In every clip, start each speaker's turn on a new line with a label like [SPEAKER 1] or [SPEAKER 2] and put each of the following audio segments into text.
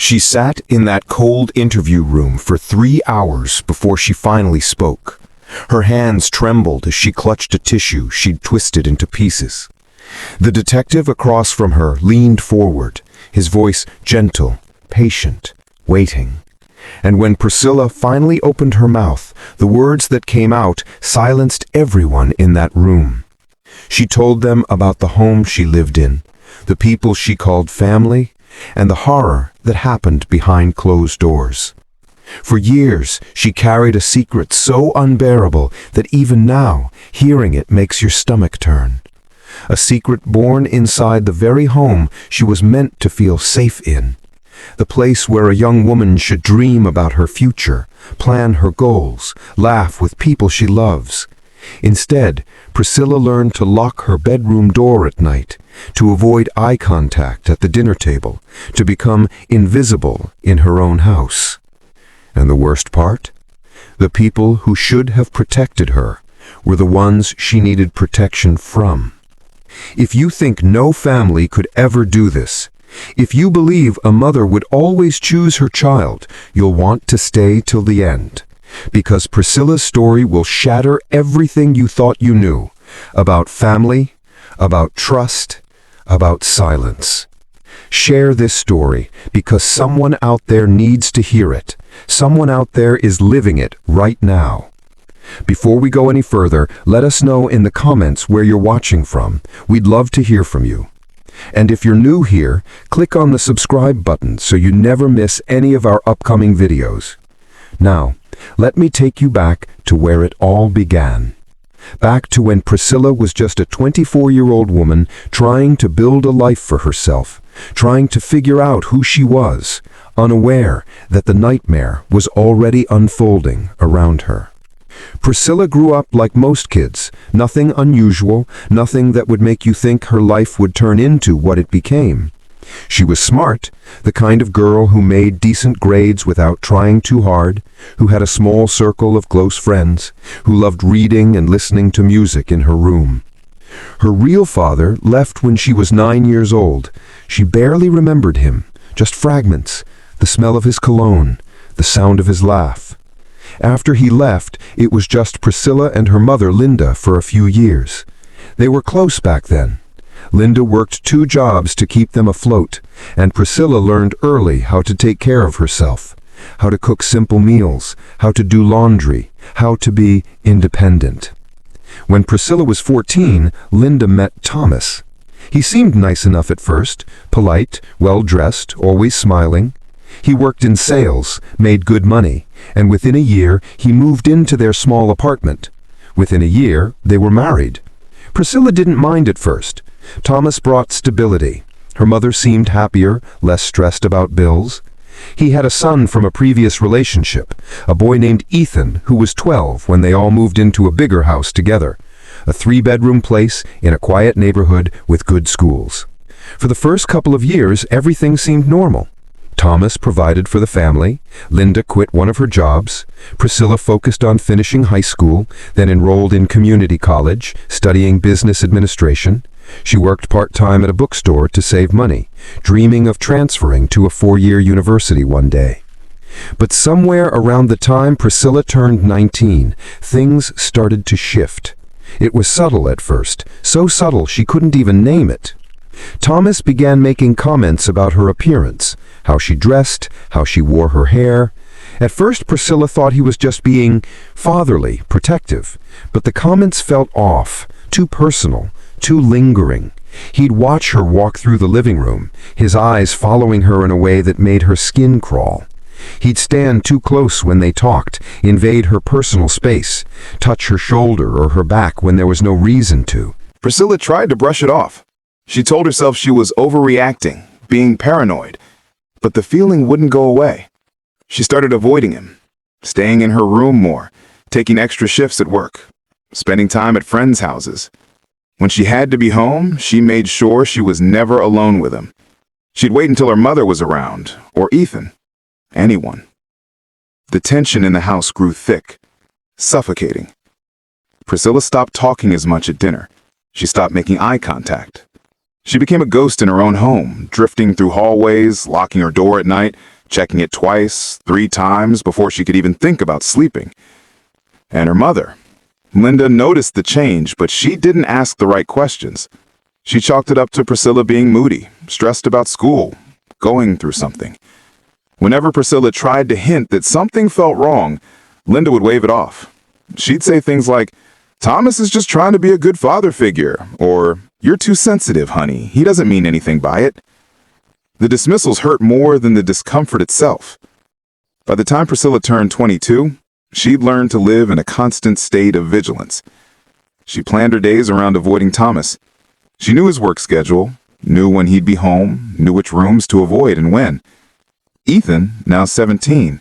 [SPEAKER 1] She sat in that cold interview room for 3 hours before she finally spoke. Her hands trembled as she clutched a tissue she'd twisted into pieces. The detective across from her leaned forward, his voice gentle, patient, waiting. And when Priscilla finally opened her mouth, the words that came out silenced everyone in that room. She told them about the home she lived in, the people she called family, and the horror that happened behind closed doors. For years, she carried a secret so unbearable that even now, hearing it makes your stomach turn. A secret born inside the very home she was meant to feel safe in. The place where a young woman should dream about her future, plan her goals, laugh with people she loves. Instead, Priscilla learned to lock her bedroom door at night, to avoid eye contact at the dinner table, to become invisible in her own house. And the worst part? The people who should have protected her were the ones she needed protection from. If you think no family could ever do this, if you believe a mother would always choose her child, you'll want to stay till the end. Because Priscilla's story will shatter everything you thought you knew about family, about trust, about silence. Share this story because someone out there needs to hear it. Someone out there is living it right now. Before we go any further, let us know in the comments where you're watching from. We'd love to hear from you. And if you're new here, click on the subscribe button so you never miss any of our upcoming videos. Now, let me take you back to where it all began. Back to when Priscilla was just a 24-year-old woman trying to build a life for herself, trying to figure out who she was, unaware that the nightmare was already unfolding around her. Priscilla grew up like most kids, nothing unusual, nothing that would make you think her life would turn into what it became. She was smart, the kind of girl who made decent grades without trying too hard, who had a small circle of close friends, who loved reading and listening to music in her room. Her real father left when she was 9 years old. She barely remembered him, just fragments, the smell of his cologne, the sound of his laugh. After he left, it was just Priscilla and her mother Linda for a few years. They were close back then. Linda worked 2 jobs to keep them afloat, and Priscilla learned early how to take care of herself, how to cook simple meals, how to do laundry, how to be independent. When Priscilla was 14, Linda met Thomas. He seemed nice enough at first, polite, well-dressed, always smiling. He worked in sales, made good money, and within a year he moved into their small apartment. Within a year, they were married. Priscilla didn't mind at first. Thomas brought stability. Her mother seemed happier, less stressed about bills. He had a son from a previous relationship, a boy named Ethan, who was 12 when they all moved into a bigger house together, a 3-bedroom place in a quiet neighborhood with good schools. For the first couple of years, everything seemed normal. Thomas provided for the family, Linda quit one of her jobs, Priscilla focused on finishing high school, then enrolled in community college, studying business administration. She worked part-time at a bookstore to save money, dreaming of transferring to a 4-year university one day. But somewhere around the time Priscilla turned 19, things started to shift. It was subtle at first, so subtle she couldn't even name it. Thomas began making comments about her appearance, how she dressed, how she wore her hair. At first, Priscilla thought he was just being fatherly, protective, but the comments felt off, too personal, too lingering. He'd watch her walk through the living room, his eyes following her in a way that made her skin crawl. He'd stand too close when they talked, invade her personal space, touch her shoulder or her back when there was no reason to.
[SPEAKER 2] Priscilla tried to brush it off. She told herself she was overreacting, being paranoid, but the feeling wouldn't go away. She started avoiding him, staying in her room more, taking extra shifts at work, spending time at friends' houses. When she had to be home, she made sure she was never alone with him. She'd wait until her mother was around, or Ethan, anyone. The tension in the house grew thick, suffocating. Priscilla stopped talking as much at dinner. She stopped making eye contact. She became a ghost in her own home, drifting through hallways, locking her door at night, checking it twice, 3 times before she could even think about sleeping. And her mother, Linda, noticed the change, but she didn't ask the right questions. She chalked it up to Priscilla being moody, stressed about school, going through something. Whenever Priscilla tried to hint that something felt wrong, Linda would wave it off. She'd say things like, "Thomas is just trying to be a good father figure," or, "You're too sensitive, honey. He doesn't mean anything by it." The dismissals hurt more than the discomfort itself. By the time Priscilla turned 22, she'd learned to live in a constant state of vigilance. She planned her days around avoiding Thomas. She knew his work schedule, knew when he'd be home, knew which rooms to avoid and when. Ethan, now 17,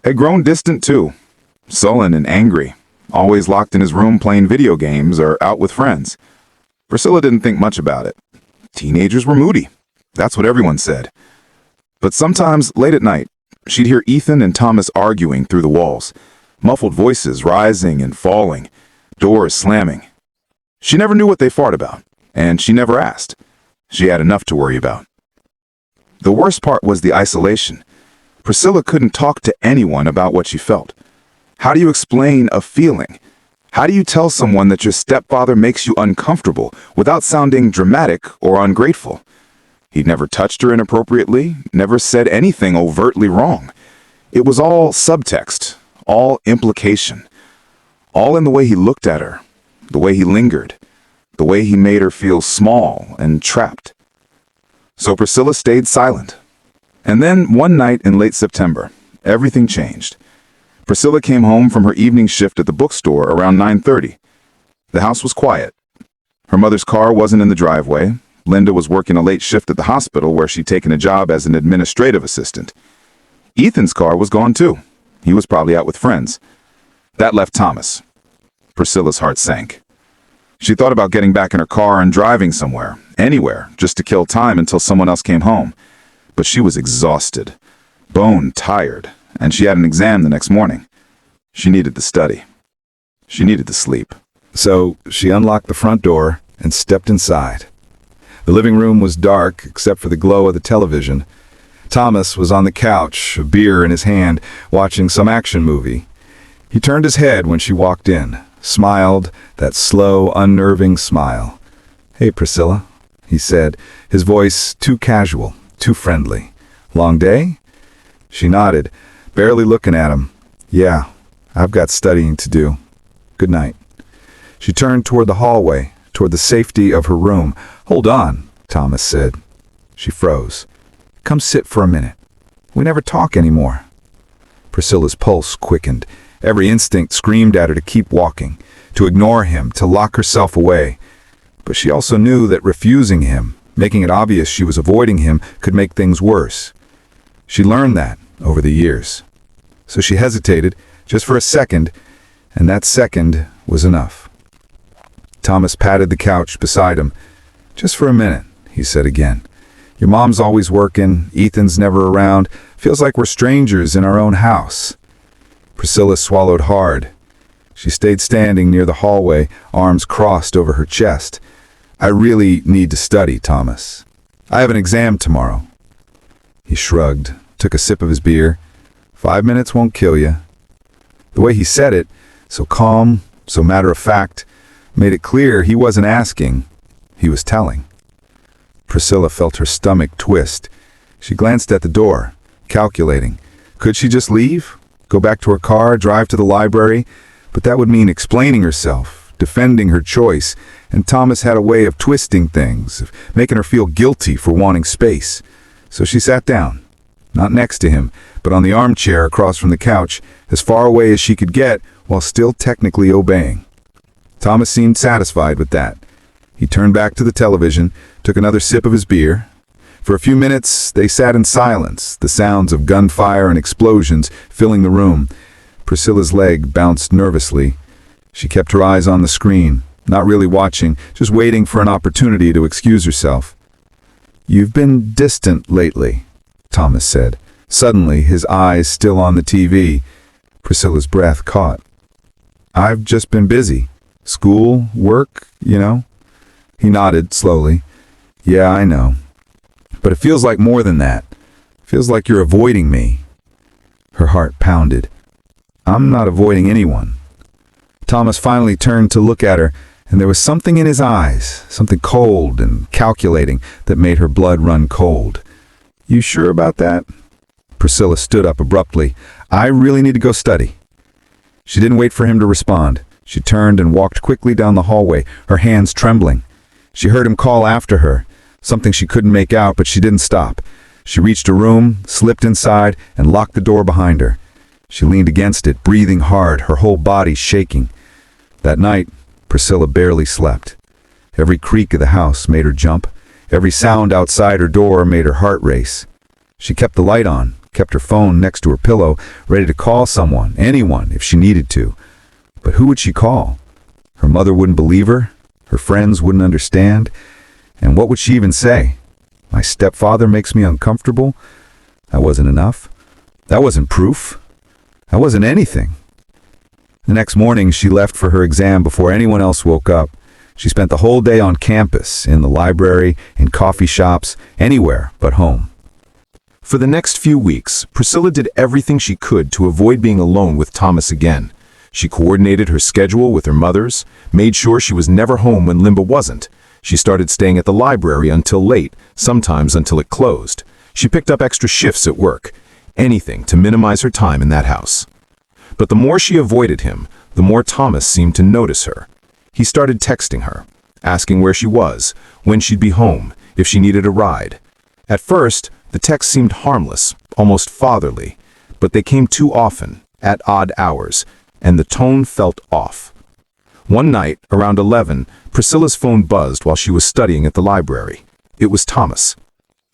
[SPEAKER 2] had grown distant too, sullen and angry, always locked in his room playing video games or out with friends. Priscilla didn't think much about it. Teenagers were moody. That's what everyone said. But sometimes, late at night, she'd hear Ethan and Thomas arguing through the walls, muffled voices rising and falling, doors slamming. She never knew what they fought about, and she never asked. She had enough to worry about. The worst part was the isolation. Priscilla couldn't talk to anyone about what she felt. How do you explain a feeling? How do you tell someone that your stepfather makes you uncomfortable without sounding dramatic or ungrateful? He'd never touched her inappropriately, never said anything overtly wrong. It was all subtext, all implication, all in the way he looked at her, the way he lingered, the way he made her feel small and trapped. So Priscilla stayed silent. And then one night in late September, everything changed. Priscilla came home from her evening shift at the bookstore around 9:30. The house was quiet. Her mother's car wasn't in the driveway. Linda was working a late shift at the hospital where she'd taken a job as an administrative assistant. Ethan's car was gone too. He was probably out with friends. That left Thomas. Priscilla's heart sank. She thought about getting back in her car and driving somewhere, anywhere, just to kill time until someone else came home. But she was exhausted, bone tired, and she had an exam the next morning. She needed to study. She needed to sleep.
[SPEAKER 3] So she unlocked the front door and stepped inside. The living room was dark except for the glow of the television. Thomas was on the couch, a beer in his hand, watching some action movie. He turned his head when she walked in, smiled, that slow, unnerving smile. "Hey, Priscilla," he said, his voice too casual, too friendly. "Long day?" She nodded, barely looking at him. "Yeah, I've got studying to do. Good night." She turned toward the hallway, toward the safety of her room. "Hold on," Thomas said. She froze. "Come sit for a minute. We never talk anymore." Priscilla's pulse quickened. Every instinct screamed at her to keep walking, to ignore him, to lock herself away. But she also knew that refusing him, making it obvious she was avoiding him, could make things worse. She learned that over the years. So she hesitated, just for a second, and that second was enough. Thomas patted the couch beside him. "Just for a minute," he said again. "Your mom's always working, Ethan's never around. Feels like we're strangers in our own house." Priscilla swallowed hard. She stayed standing near the hallway, arms crossed over her chest. "I really need to study, Thomas. I have an exam tomorrow." He shrugged, took a sip of his beer. 5 minutes won't kill you." The way he said it, so calm, so matter-of-fact, made it clear he wasn't asking, he was telling. Priscilla felt her stomach twist. She glanced at the door, calculating. Could she just leave? Go back to her car, drive to the library? But that would mean explaining herself, defending her choice, and Thomas had a way of twisting things, of making her feel guilty for wanting space. So she sat down, not next to him, but on the armchair across from the couch, as far away as she could get while still technically obeying. Thomas seemed satisfied with that. He turned back to the television, took another sip of his beer. For a few minutes, they sat in silence, the sounds of gunfire and explosions filling the room. Priscilla's leg bounced nervously. She kept her eyes on the screen, not really watching, just waiting for an opportunity to excuse herself. "You've been distant lately," Thomas said, suddenly his eyes still on the TV. Priscilla's breath caught. "I've just been busy. School, work, you know." He nodded slowly. Yeah, I know. But it feels like more than that. It feels like you're avoiding me. Her heart pounded. I'm not avoiding anyone. Thomas finally turned to look at her, and there was something in his eyes, something cold and calculating that made her blood run cold. You sure about that? Priscilla stood up abruptly. I really need to go study. She didn't wait for him to respond. She turned and walked quickly down the hallway, her hands trembling. She heard him call after her, something she couldn't make out, but she didn't stop. She reached a room, slipped inside, and locked the door behind her. She leaned against it, breathing hard, her whole body shaking. That night, Priscilla barely slept. Every creak of the house made her jump. Every sound outside her door made her heart race. She kept the light on, kept her phone next to her pillow, ready to call someone, anyone, if she needed to. But who would she call? Her mother wouldn't believe her. Her friends wouldn't understand. And what would she even say? My stepfather makes me uncomfortable? That wasn't enough. That wasn't proof. That wasn't anything. The next morning, she left for her exam before anyone else woke up. She spent the whole day on campus, in the library, in coffee shops, anywhere but home.
[SPEAKER 1] For the next few weeks, Priscilla did everything she could to avoid being alone with Thomas again. She coordinated her schedule with her mother's, made sure she was never home when Limba wasn't. She started staying at the library until late, sometimes until it closed. She picked up extra shifts at work, anything to minimize her time in that house. But the more she avoided him, the more Thomas seemed to notice her. He started texting her, asking where she was, when she'd be home, if she needed a ride. At first, the texts seemed harmless, almost fatherly, but they came too often, at odd hours, and the tone felt off. One night, around 11, Priscilla's phone buzzed while she was studying at the library. It was Thomas.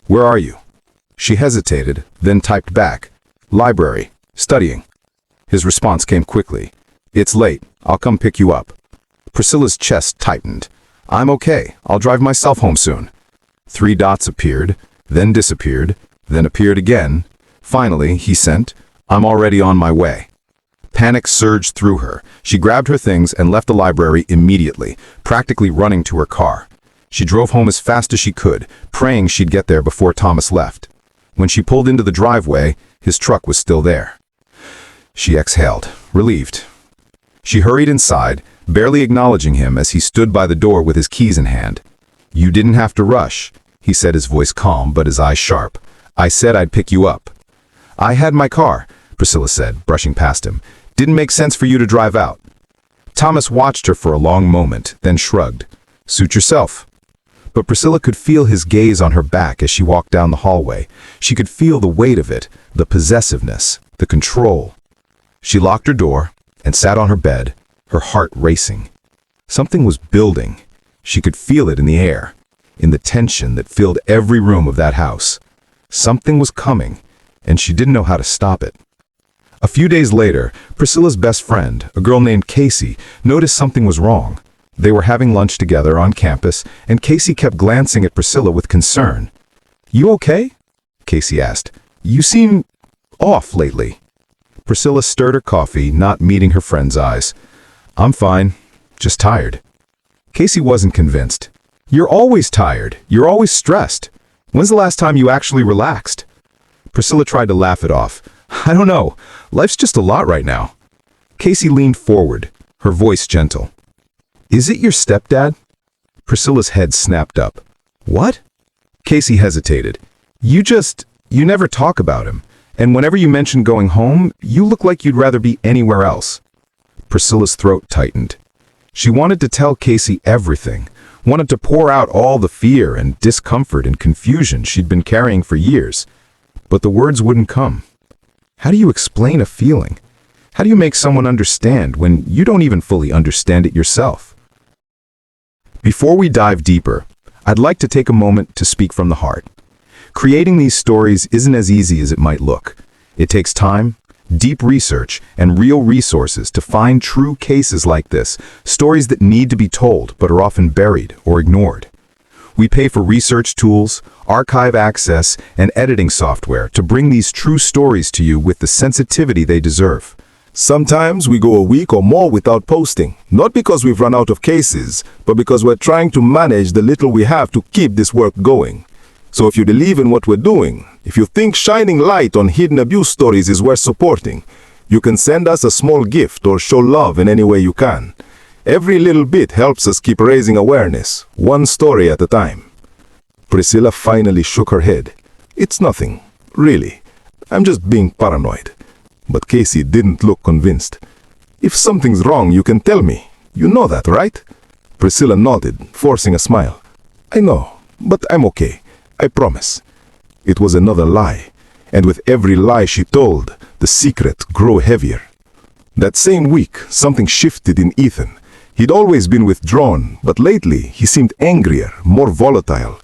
[SPEAKER 1] "Where are you?" She hesitated, then typed back, "Library, studying." His response came quickly. "It's late. I'll come pick you up." Priscilla's chest tightened. "I'm okay. I'll drive myself home soon." 3 dots appeared, then disappeared, then appeared again. Finally, he sent, "I'm already on my way." Panic surged through her. She grabbed her things and left the library immediately, practically running to her car. She drove home as fast as she could, praying she'd get there before Thomas left. When she pulled into the driveway, his truck was still there. She exhaled, relieved. She hurried inside, barely acknowledging him as he stood by the door with his keys in hand. "You didn't have to rush," he said, his voice calm but his eyes sharp. "I said I'd pick you up." "I had my car," Priscilla said, brushing past him. "Didn't make sense for you to drive out." Thomas watched her for a long moment, then shrugged. "Suit yourself." But Priscilla could feel his gaze on her back as she walked down the hallway. She could feel the weight of it, the possessiveness, the control. She locked her door and sat on her bed, her heart racing. Something was building. She could feel it in the air, in the tension that filled every room of that house. Something was coming, and she didn't know how to stop it. A few days later, Priscilla's best friend, a girl named Casey, noticed something was wrong. They were having lunch together on campus, and Casey kept glancing at Priscilla with concern. "You okay?" Casey asked. "You seem off lately." Priscilla stirred her coffee, not meeting her friend's eyes. "I'm fine, just tired." Casey wasn't convinced. "You're always tired. You're always stressed. When's the last time you actually relaxed?" Priscilla tried to laugh it off. "I don't know. Life's just a lot right now." Casey leaned forward, her voice gentle. "Is it your stepdad?" Priscilla's head snapped up. "What?" Casey hesitated. You never talk about him. And whenever you mention going home, you look like you'd rather be anywhere else." Priscilla's throat tightened. She wanted to tell Casey everything, wanted to pour out all the fear and discomfort and confusion she'd been carrying for years. But the words wouldn't come. How do you explain a feeling? How do you make someone understand when you don't even fully understand it yourself? Before we dive deeper, I'd like to take a moment to speak from the heart. Creating these stories isn't as easy as it might look. It takes time, deep research, and real resources to find true cases like this, stories that need to be told but are often buried or ignored. We pay for research tools, archive access, and editing software to bring these true stories to you with the sensitivity they deserve.
[SPEAKER 4] Sometimes we go a week or more without posting, not because we've run out of cases, but because we're trying to manage the little we have to keep this work going. So if you believe in what we're doing, if you think shining light on hidden abuse stories is worth supporting, you can send us a small gift or show love in any way you can. Every little bit helps us keep raising awareness, one story at a time. Priscilla finally shook her head. It's nothing, really. I'm just being paranoid. But Casey didn't look convinced. If something's wrong, you can tell me. You know that, right? Priscilla nodded, forcing a smile. I know, but I'm okay. I promise. It was another lie, and with every lie she told, the secret grew heavier. That same week, something shifted in Ethan. He'd always been withdrawn, but lately he seemed angrier, more volatile.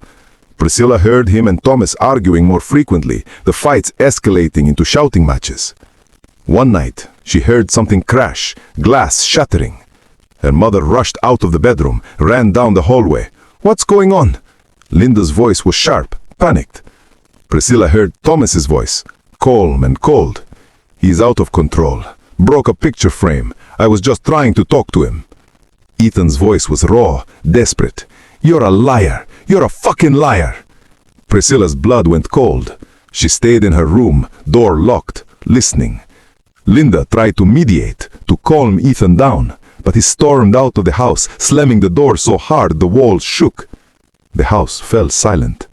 [SPEAKER 4] Priscilla heard him and Thomas arguing more frequently, the fights escalating into shouting matches. One night, she heard something crash, glass shattering. Her mother rushed out of the bedroom, ran down the hallway. What's going on? Linda's voice was sharp, panicked. Priscilla heard Thomas's voice, calm and cold. He's out of control. Broke a picture frame. I was just trying to talk to him. Ethan's voice was raw, desperate. You're a liar. You're a fucking liar. Priscilla's blood went cold. She stayed in her room, door locked, listening. Linda tried to mediate, to calm Ethan down, but he stormed out of the house, slamming the door so hard the walls shook. The house fell silent.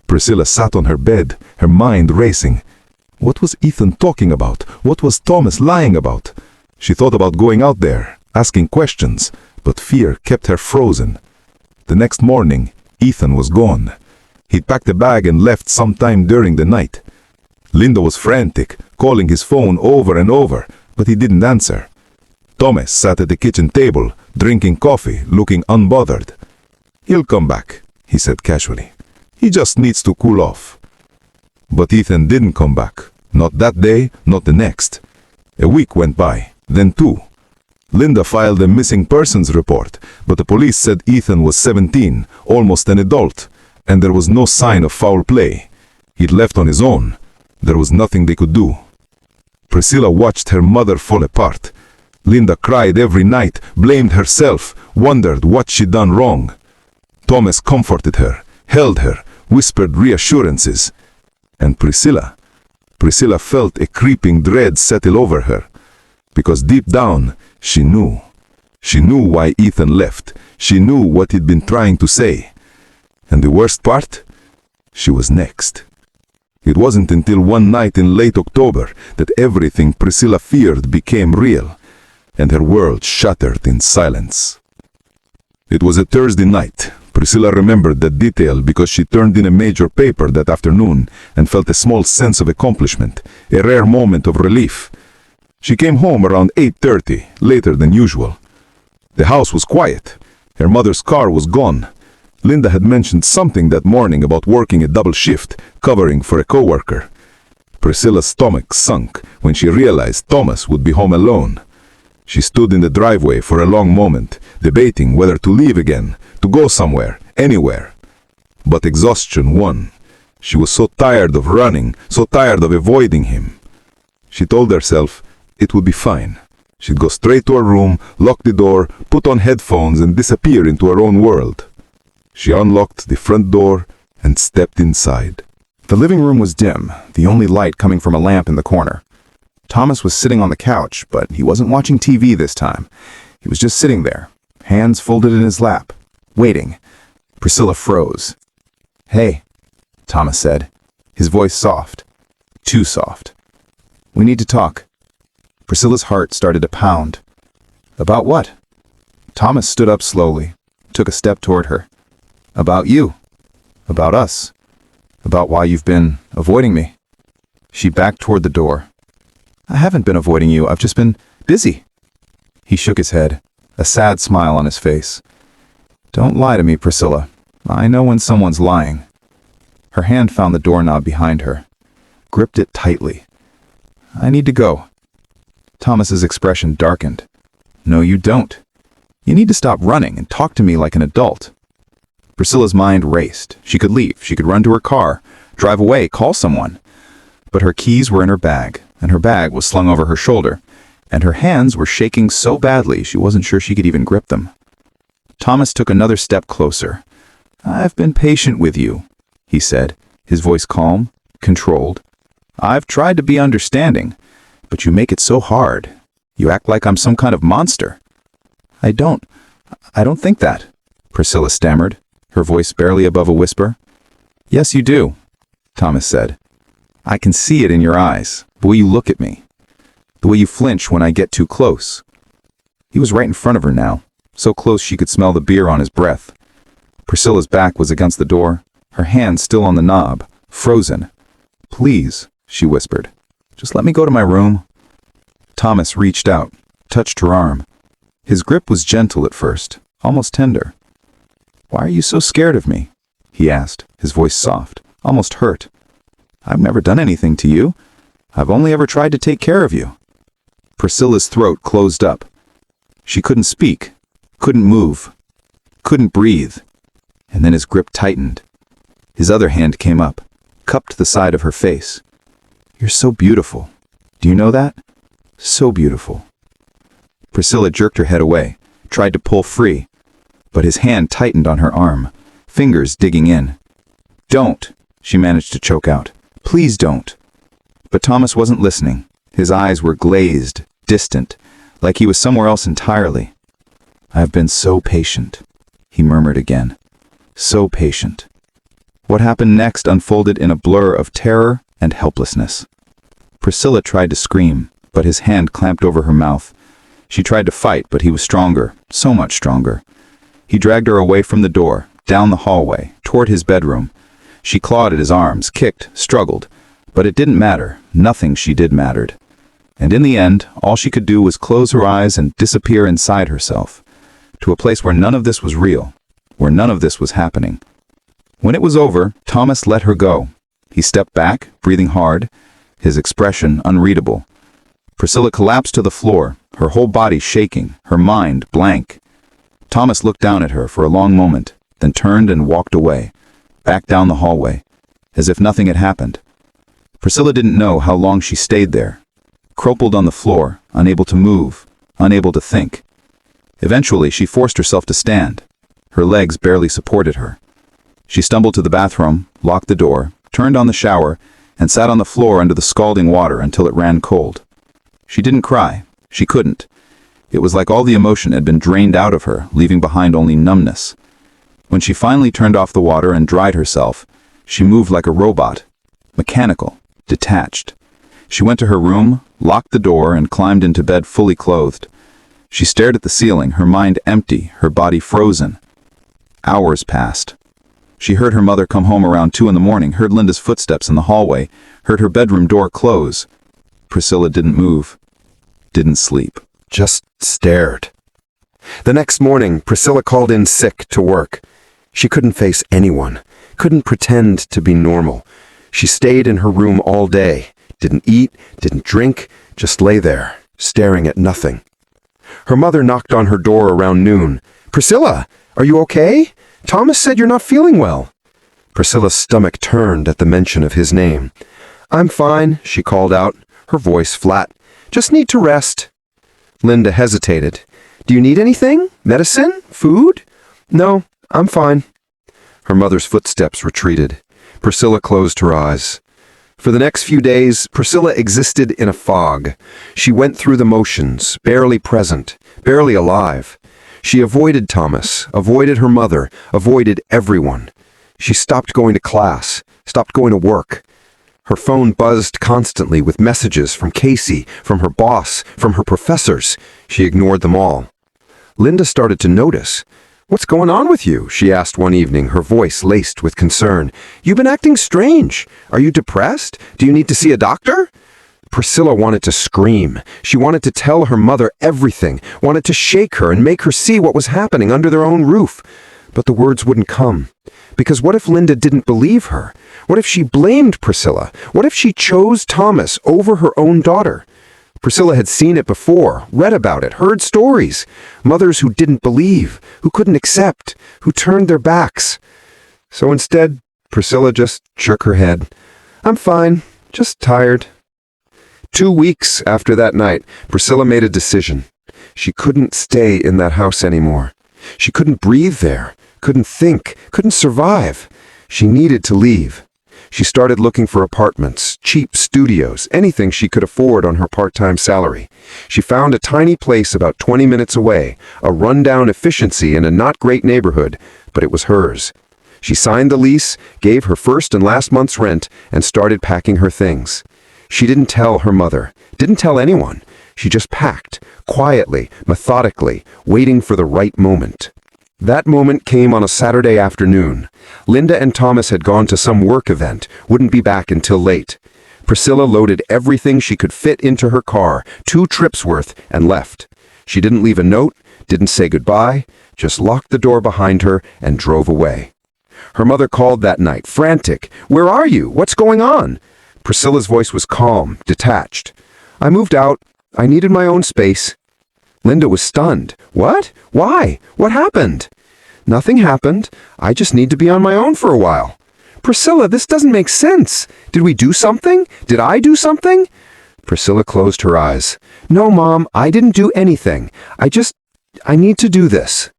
[SPEAKER 4] Priscilla sat on her bed, her mind racing. What was Ethan talking about? What was Thomas lying about? She thought about going out there, asking questions, but fear kept her frozen. The next morning, Ethan was gone. He'd packed a bag and left sometime during the night. Linda was frantic, calling his phone over and over, but he didn't answer. Thomas sat at the kitchen table, drinking coffee, looking unbothered. He'll come back, he said casually. He just needs to cool off. But Ethan didn't come back. Not that day, not the next. A week went by, then 2. Linda filed a missing persons report, but the police said Ethan was 17, almost an adult, and there was no sign of foul play. He'd left on his own. There was nothing they could do. Priscilla watched her mother fall apart. Linda cried every night, blamed herself, wondered what she'd done wrong. Thomas comforted her, held her, whispered reassurances. And Priscilla felt a creeping dread settle over her. Because deep down, she knew. She knew why Ethan left. She knew what he'd been trying to say. And the worst part? She was next. It wasn't until one night in late October that everything Priscilla feared became real, and her world shattered in silence. It was a Thursday night. Priscilla remembered that detail because she turned in a major paper that afternoon and felt a small sense of accomplishment, a rare moment of relief. She came home around 8:30, later than usual. The house was quiet. Her mother's car was gone. Linda had mentioned something that morning about working a double shift, covering for a coworker. Priscilla's stomach sunk when she realized Thomas would be home alone. She stood in the driveway for a long moment, debating whether to leave again, to go somewhere, anywhere. But exhaustion won. She was so tired of running, so tired of avoiding him. She told herself it would be fine. She'd go straight to her room, lock the door, put on headphones and disappear into her own world. She unlocked the front door and stepped inside.
[SPEAKER 2] The living room was dim, the only light coming from a lamp in the corner. Thomas was sitting on the couch, but he wasn't watching TV this time. He was just sitting there, hands folded in his lap, waiting. Priscilla froze. "Hey," Thomas said, his voice soft, too soft. "We need to talk." Priscilla's heart started to pound. "About what?" Thomas stood up slowly, took a step toward her. "About you. About us. About why you've been avoiding me." She backed toward the door. "I haven't been avoiding you. I've just been busy." He shook his head, a sad smile on his face. "Don't lie to me, Priscilla. I know when someone's lying." Her hand found the doorknob behind her, gripped it tightly. "I need to go." Thomas's expression darkened. "No, you don't. You need to stop running and talk to me like an adult." Priscilla's mind raced. She could leave. She could run to her car, drive away, call someone. But her keys were in her bag, and her bag was slung over her shoulder.
[SPEAKER 3] and her hands were shaking so badly she wasn't sure she could even grip them. Thomas took another step closer. "I've been patient with you," he said, his voice calm, controlled. "I've tried to be understanding, but you make it so hard. You act like I'm some kind of monster." I don't think that," Priscilla stammered, her voice barely above a whisper. "Yes, you do," Thomas said. "I can see it in your eyes, the way you look at me, the way you flinch when I get too close." He was right in front of her now, so close she could smell the beer on his breath. Priscilla's back was against the door, her hand still on the knob, frozen. "Please," she whispered, "just let me go to my room." Thomas reached out, touched her arm. His grip was gentle at first, almost tender. "Why are you so scared of me?" he asked, his voice soft, almost hurt. "I've never done anything to you. I've only ever tried to take care of you." Priscilla's throat closed up. She couldn't speak, couldn't move, couldn't breathe. And then his grip tightened. His other hand came up, cupped the side of her face. "You're so beautiful. Do you know that? So beautiful." Priscilla jerked her head away, tried to pull free, but his hand tightened on her arm, fingers digging in. "Don't," she managed to choke out. "Please don't." But Thomas wasn't listening. His eyes were glazed, distant, like he was somewhere else entirely. "I've been so patient," he murmured again. "So patient." What happened next unfolded in a blur of terror and helplessness. Priscilla tried to scream, but his hand clamped over her mouth. She tried to fight, but he was stronger, so much stronger. He dragged her away from the door, down the hallway, toward his bedroom. She clawed at his arms, kicked, struggled. But it didn't matter. Nothing she did mattered. And in the end, all she could do was close her eyes and disappear inside herself, to a place where none of this was real, where none of this was happening. When it was over, Thomas let her go. He stepped back, breathing hard, his expression unreadable. Priscilla collapsed to the floor, her whole body shaking, her mind blank. Thomas looked down at her for a long moment, then turned and walked away, back down the hallway, as if nothing had happened. Priscilla didn't know how long she stayed there, crumpled on the floor, unable to move, unable to think. Eventually, she forced herself to stand. Her legs barely supported her. She stumbled to the bathroom, locked the door, turned on the shower, and sat on the floor under the scalding water until it ran cold. She didn't cry. She couldn't. It was like all the emotion had been drained out of her, leaving behind only numbness. When she finally turned off the water and dried herself, she moved like a robot, mechanical, detached. She went to her room, locked the door, and climbed into bed fully clothed. She stared at the ceiling, her mind empty, her body frozen. Hours passed. She heard her mother come home around 2 a.m, heard Linda's footsteps in the hallway, heard her bedroom door close. Priscilla didn't move, didn't sleep.
[SPEAKER 1] Just stared. The next morning, Priscilla called in sick to work. She couldn't face anyone, couldn't pretend to be normal. She stayed in her room all day, didn't eat, didn't drink, just lay there, staring at nothing. Her mother knocked on her door around noon. "Priscilla, are you okay? Thomas said you're not feeling well." Priscilla's stomach turned at the mention of his name. "I'm fine," she called out, her voice flat. "Just need to rest." Linda hesitated. "Do you need anything? Medicine? Food?" "No, I'm fine." Her mother's footsteps retreated. Priscilla closed her eyes. For the next few days, Priscilla existed in a fog. She went through the motions, barely present, barely alive. She avoided Thomas, avoided her mother, avoided everyone. She stopped going to class, stopped going to work. Her phone buzzed constantly with messages from Casey, from her boss, from her professors. She ignored them all. Linda started to notice. "What's going on with you?" she asked one evening, her voice laced with concern. "You've been acting strange. Are you depressed? Do you need to see a doctor?" Priscilla wanted to scream. She wanted to tell her mother everything, wanted to shake her and make her see what was happening under their own roof. But the words wouldn't come. Because what if Linda didn't believe her? What if she blamed Priscilla? What if she chose Thomas over her own daughter? Priscilla had seen it before, read about it, heard stories. Mothers who didn't believe, who couldn't accept, who turned their backs. So instead, Priscilla just shook her head. "I'm fine, just tired." 2 weeks after that night, Priscilla made a decision. She couldn't stay in that house anymore. She couldn't breathe there, couldn't think, couldn't survive. She needed to leave. She started looking for apartments, cheap studios, anything she could afford on her part-time salary. She found a tiny place about 20 minutes away, a rundown efficiency in a not great neighborhood, but it was hers. She signed the lease, gave her first and last month's rent, and started packing her things. She didn't tell her mother, didn't tell anyone. She just packed, quietly, methodically, waiting for the right moment. That moment came on a Saturday afternoon. Linda and Thomas had gone to some work event, wouldn't be back until late. Priscilla loaded everything she could fit into her car, 2 trips worth, and left. She didn't leave a note, didn't say goodbye, just locked the door behind her and drove away. Her mother called that night, frantic. "Where are you? What's going on?" Priscilla's voice was calm, detached. "I moved out. I needed my own space." Linda was stunned. "What? Why? What happened?" "Nothing happened. I just need to be on my own for a while." "Priscilla, this doesn't make sense. Did we do something? Did I do something?" Priscilla closed her eyes. "No, Mom, I didn't do anything. I need to do this."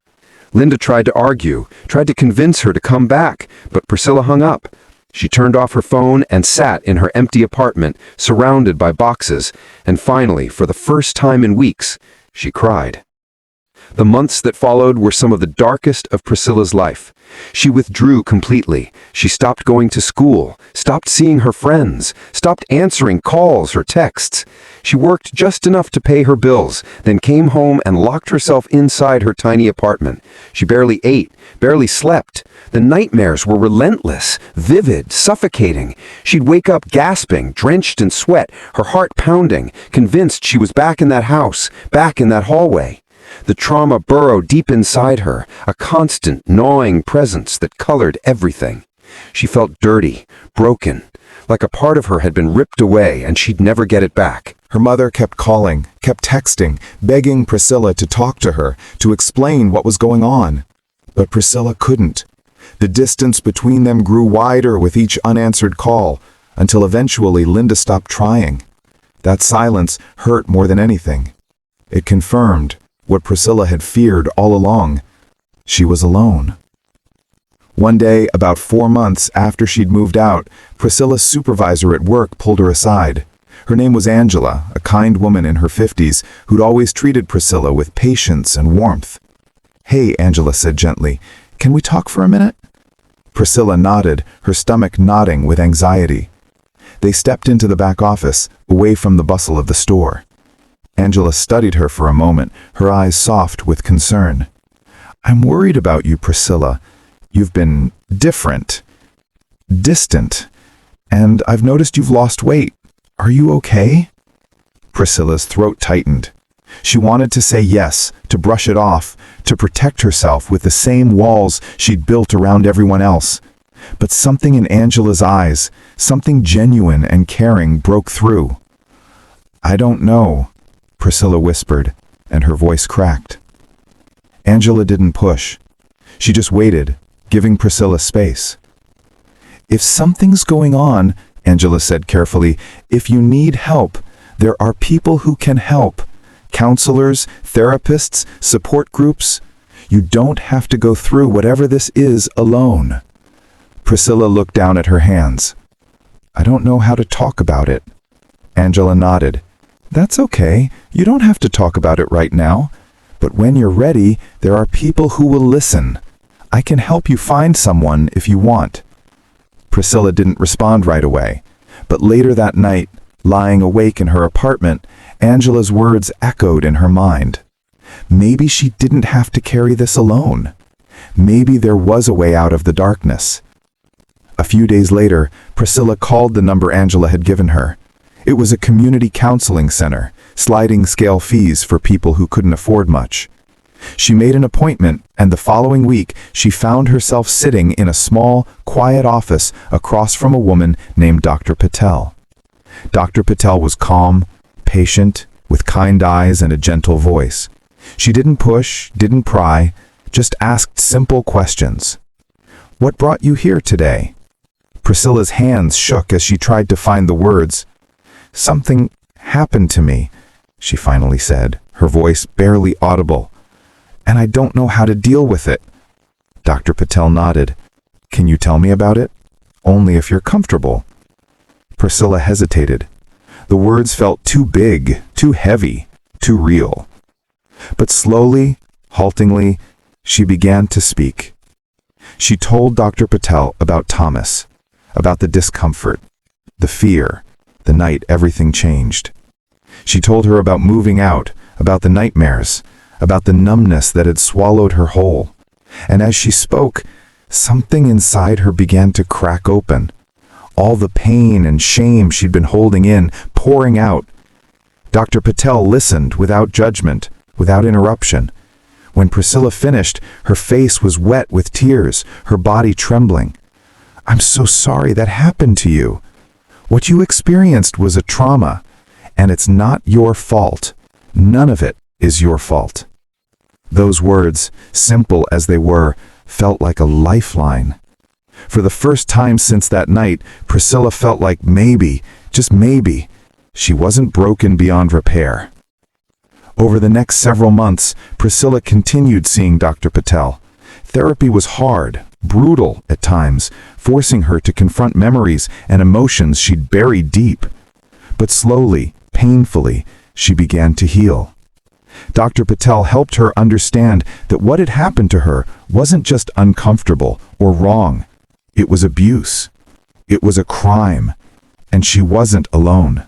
[SPEAKER 1] Linda tried to argue, tried to convince her to come back, but Priscilla hung up. She turned off her phone and sat in her empty apartment, surrounded by boxes, and finally, for the first time in weeks, she cried. The months that followed were some of the darkest of Priscilla's life. She withdrew completely. She stopped going to school, stopped seeing her friends, stopped answering calls or texts. She worked just enough to pay her bills, then came home and locked herself inside her tiny apartment. She barely ate, barely slept. The nightmares were relentless, vivid, suffocating. She'd wake up gasping, drenched in sweat, her heart pounding, convinced she was back in that house, back in that hallway. The trauma burrowed deep inside her, a constant, gnawing presence that colored everything. She felt dirty, broken, like a part of her had been ripped away and she'd never get it back.
[SPEAKER 3] Her mother kept calling, kept texting, begging Priscilla to talk to her, to explain what was going on. But Priscilla couldn't. The distance between them grew wider with each unanswered call, until eventually Linda stopped trying. That silence hurt more than anything. It confirmed what Priscilla had feared all along. She was alone. One day, about 4 months after she'd moved out, Priscilla's supervisor at work pulled her aside. Her name was Angela, a kind woman in her 50s who'd always treated Priscilla with patience and warmth. "Hey," Angela said gently, "can we talk for a minute?" Priscilla nodded, her stomach knotting with anxiety. They stepped into the back office, away from the bustle of the store. Angela studied her for a moment, her eyes soft with concern. "I'm worried about you, Priscilla. You've been different, distant, and I've noticed you've lost weight. Are you okay?" Priscilla's throat tightened. She wanted to say yes, to brush it off, to protect herself with the same walls she'd built around everyone else. But something in Angela's eyes, something genuine and caring, broke through. "I don't know," Priscilla whispered, and her voice cracked. Angela didn't push. She just waited, giving Priscilla space. "If something's going on," Angela said carefully, "if you need help, there are people who can help. Counselors, therapists, support groups. You don't have to go through whatever this is alone." Priscilla looked down at her hands. "I don't know how to talk about it." Angela nodded. "That's okay. You don't have to talk about it right now. But when you're ready, there are people who will listen. I can help you find someone if you want." Priscilla didn't respond right away, but later that night, lying awake in her apartment, Angela's words echoed in her mind. Maybe she didn't have to carry this alone. Maybe there was a way out of the darkness. A few days later, Priscilla called the number Angela had given her. It was a community counseling center, sliding scale fees for people who couldn't afford much. She made an appointment, and the following week, she found herself sitting in a small, quiet office across from a woman named Dr. Patel. Dr. Patel was calm, patient, with kind eyes and a gentle voice. She didn't push, didn't pry, just asked simple questions. "What brought you here today?" Priscilla's hands shook as she tried to find the words. "Something
[SPEAKER 1] happened to me," she finally said, her voice barely audible. "And I don't know how to deal with it." Dr. Patel nodded. "Can you tell me about it? Only if you're comfortable." Priscilla hesitated. The words felt too big, too heavy, too real. But slowly, haltingly, she began to speak. She told Dr. Patel about Thomas, about the discomfort, the fear, the night everything changed. She told her about moving out, about the nightmares, about the numbness that had swallowed her whole. And as she spoke, something inside her began to crack open. All the pain and shame she'd been holding in, pouring out. Dr. Patel listened without judgment, without interruption. When Priscilla finished, her face was wet with tears, her body trembling. "I'm so sorry that happened to you. What you experienced was a trauma, and it's not your fault. None of it is your fault." Those words, simple as they were, felt like a lifeline. For the first time since that night, Priscilla felt like maybe, just maybe, she wasn't broken beyond repair. Over the next several months, Priscilla continued seeing Dr. Patel. Therapy was hard, brutal at times, forcing her to confront memories and emotions she'd buried deep. But slowly, painfully, she began to heal. Dr. Patel helped her understand that what had happened to her wasn't just uncomfortable or wrong. It was abuse. It was a crime. And she wasn't alone.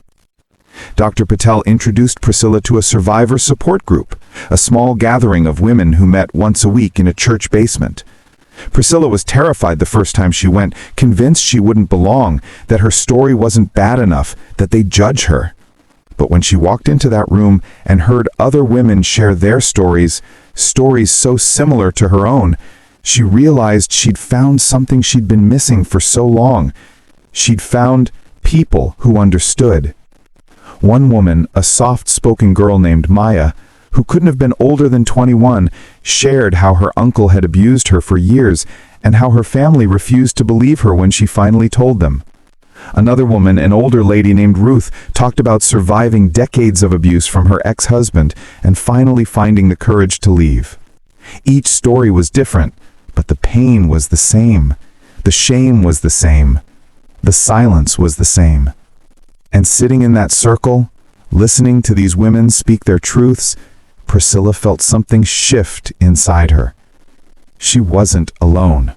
[SPEAKER 1] Dr. Patel introduced Priscilla to a survivor support group, a small gathering of women who met once a week in a church basement. Priscilla was terrified the first time she went, convinced she wouldn't belong, that her story wasn't bad enough, that they'd judge her. But when she walked into that room and heard other women share their stories, stories so similar to her own, she realized she'd found something she'd been missing for so long. She'd found people who understood. One woman, a soft-spoken girl named Maya, who couldn't have been older than 21, shared how her uncle had abused her for years and how her family refused to believe her when she finally told them. Another woman, an older lady named Ruth, talked about surviving decades of abuse from her ex-husband and finally finding the courage to leave. Each story was different, but the pain was the same. The shame was the same. The silence was the same. And sitting in that circle, listening to these women speak their truths, Priscilla felt something shift inside her. She wasn't alone.